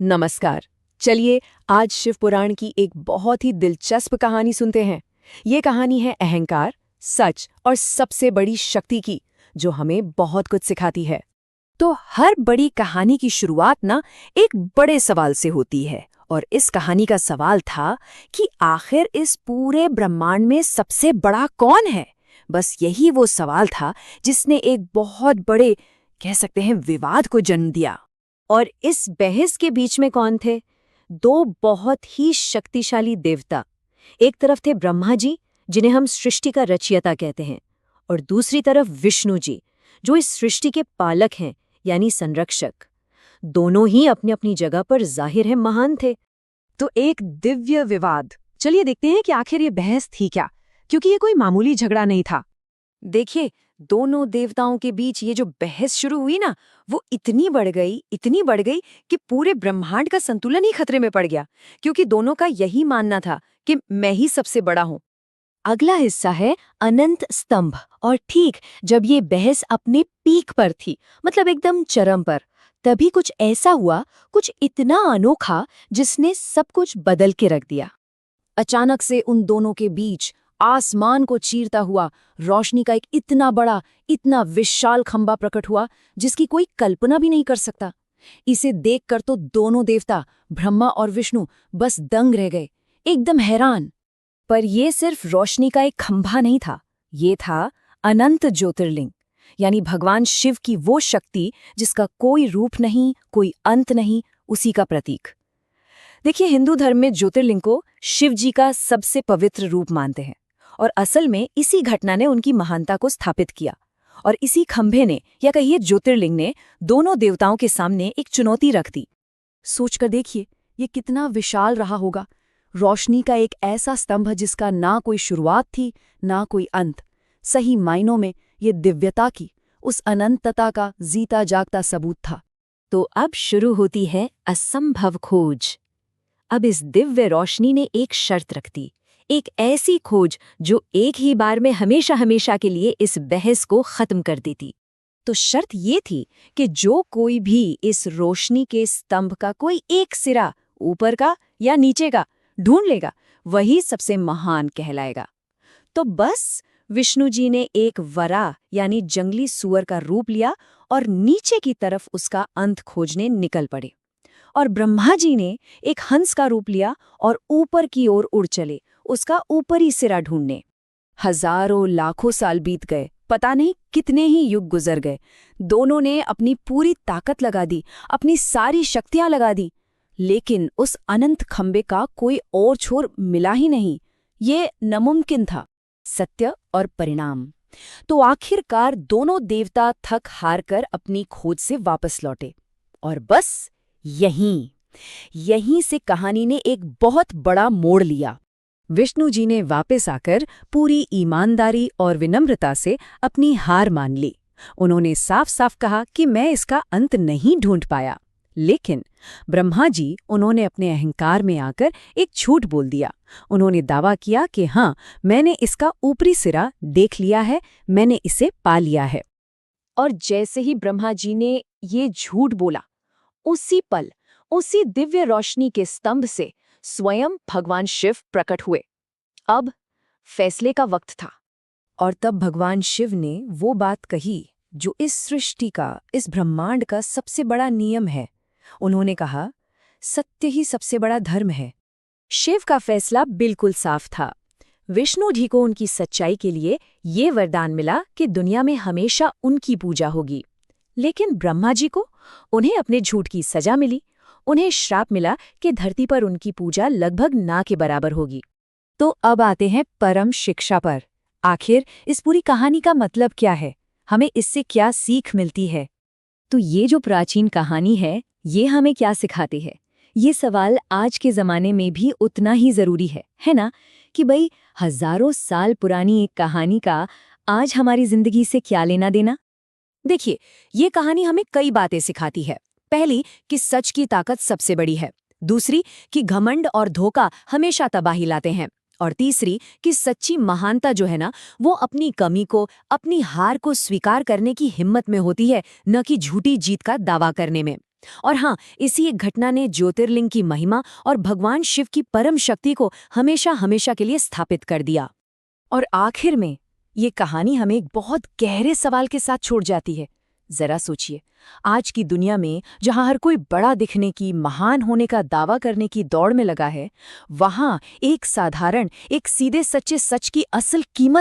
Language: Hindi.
नमस्कार। चलिए आज शिव पुराण की एक बहुत ही दिलचस्प कहानी सुनते हैं। ये कहानी है अहंकार, सच और सबसे बड़ी शक्ति की, जो हमें बहुत कुछ सिखाती है। तो हर बड़ी कहानी की शुरुआत ना एक बड़े सवाल से होती है, और इस कहानी का सवाल था कि आखिर इस पूरे ब्रह्मांड में सबसे बड़ा कौन है। बस यही वो सवाल था जिसने एक बहुत बड़े, कह सकते हैं, विवाद को जन्म दिया। और इस बहस के बीच में कौन थे? दो बहुत ही शक्तिशाली देवता। एक तरफ थे ब्रह्मा जी, जिन्हें हम सृष्टि का रचयिता कहते हैं, और दूसरी तरफ विष्णु जी, जो इस सृष्टि के पालक हैं, यानी संरक्षक। दोनों ही अपनी अपनी जगह पर जाहिर है महान थे। तो एक दिव्य विवाद। चलिए देखते हैं कि आखिर ये बहस थी क्या, क्योंकि ये कोई मामूली झगड़ा नहीं था। देखिए, दोनों देवताओं के बीच ये जो बहस शुरू हुई ना, वो इतनी बढ़ गई कि पूरे ब्रह्मांड का संतुलन ही खतरे में पड़ गया, क्योंकि दोनों का यही मानना था कि मैं ही सबसे बड़ा हूं। अगला हिस्सा है अनंत स्तंभ। और ठीक जब ये बहस अपने पीक पर थी, मतलब एकदम चरम पर, तभी कुछ ऐसा हुआ, कुछ इतना अनोखा, जिसने सब कुछ बदल के रख दिया। अचानक से उन दोनों के बीच आसमान को चीरता हुआ रोशनी का एक इतना बड़ा, इतना विशाल खंभा प्रकट हुआ, जिसकी कोई कल्पना भी नहीं कर सकता। इसे देखकर तो दोनों देवता, ब्रह्मा और विष्णु, बस दंग रह गए, एकदम हैरान। पर यह सिर्फ रोशनी का एक खंभा नहीं था, ये था अनंत ज्योतिर्लिंग, यानी भगवान शिव की वो शक्ति जिसका कोई रूप नहीं, कोई अंत नहीं, उसी का प्रतीक। देखिए, हिंदू धर्म में ज्योतिर्लिंग को शिव जी का सबसे पवित्र रूप मानते हैं, और असल में इसी घटना ने उनकी महानता को स्थापित किया। और इसी खंभे ने, या कहिए ज्योतिर्लिंग ने, दोनों देवताओं के सामने एक चुनौती रख दी। सोचकर देखिए, ये कितना विशाल रहा होगा। रोशनी का एक ऐसा स्तंभ जिसका ना कोई शुरुआत थी, ना कोई अंत। सही मायनों में ये दिव्यता की, उस अनंतता का जीता जागता सबूत था। तो अब शुरू होती है असंभव खोज। अब इस दिव्य रोशनी ने एक शर्त रख दी, एक ऐसी खोज जो एक ही बार में हमेशा हमेशा के लिए इस बहस को खत्म कर देती। तो शर्त ये थी कि जो कोई भी इस रोशनी के स्तंभ का कोई एक सिरा, ऊपर का या नीचे का, ढूंढ लेगा, वही सबसे महान कहलाएगा। तो बस विष्णु जी ने एक वरा, यानी जंगली सुअर का रूप लिया, और नीचे की तरफ उसका अंत खोजने निकल पड़े। और ब्रह्मा जी ने एक हंस का रूप लिया और ऊपर की ओर उड़ चले, उसका ऊपरी सिरा ढूंढने। हजारों लाखों साल बीत गए, पता नहीं कितने ही युग गुजर गए। दोनों ने अपनी पूरी ताकत लगा दी, अपनी सारी शक्तियां लगा दी, लेकिन उस अनंत खंबे का कोई और छोर मिला ही नहीं। ये नामुमकिन था। सत्य और परिणाम। तो आखिरकार दोनों देवता थक हार कर अपनी खोज से वापस लौटे। और बस यहीं से कहानी ने एक बहुत बड़ा मोड़ लिया। विष्णु जी ने वापस आकर पूरी ईमानदारी और विनम्रता से अपनी हार मान ली। उन्होंने साफ साफ कहा कि मैं इसका अंत नहीं ढूंढ पाया। लेकिन ब्रह्मा जी, उन्होंने अपने अहंकार में आकर एक झूठ बोल दिया। उन्होंने दावा किया कि हाँ, मैंने इसका ऊपरी सिरा देख लिया है, मैंने इसे पा लिया है। और जैसे ही ब्रह्मा जी ने ये झूठ बोला, उसी पल, उसी दिव्य रोशनी के स्तंभ से स्वयं भगवान शिव प्रकट हुए। अब फैसले का वक्त था। और तब भगवान शिव ने वो बात कही जो इस सृष्टि का, इस ब्रह्मांड का सबसे बड़ा नियम है। उन्होंने कहा, सत्य ही सबसे बड़ा धर्म है। शिव का फैसला बिल्कुल साफ था। विष्णु जी को उनकी सच्चाई के लिए ये वरदान मिला कि दुनिया में हमेशा उनकी पूजा होगी। लेकिन ब्रह्मा जी को, उन्हें अपने झूठ की सजा मिली। उन्हें श्राप मिला कि धरती पर उनकी पूजा लगभग ना के बराबर होगी। तो अब आते हैं परम शिक्षा पर। आखिर इस पूरी कहानी का मतलब क्या है? हमें इससे क्या सीख मिलती है? तो ये जो प्राचीन कहानी है, ये हमें क्या सिखाती है? ये सवाल आज के ज़माने में भी उतना ही ज़रूरी है ना? कि भाई, हज़ारों साल पुरानी एक कहानी का आज हमारी ज़िंदगी से क्या लेना देना? देखिए, ये कहानी हमें कई बातें सिखाती है। पहली, कि सच की ताकत सबसे बड़ी है। दूसरी, कि घमंड और धोखा हमेशा तबाही लाते हैं। और तीसरी, कि सच्ची महानता जो है ना, वो अपनी कमी को, अपनी हार को स्वीकार करने की हिम्मत में होती है, न कि झूठी जीत का दावा करने में। और हाँ, इसी एक घटना ने ज्योतिर्लिंग की महिमा और भगवान शिव की परम शक्ति को हमेशा हमेशा के लिए स्थापित कर दिया। और आखिर में ये कहानी हमें एक बहुत गहरे सवाल के साथ छोड़ जाती है। जरा सोचिए, आज की दुनिया में जहां हर कोई बड़ा दिखने की, महान होने का दावा करने की दौड़ में लगा है, वहां एक साधारण, एक सीधे सच्चे सच की असल कीमत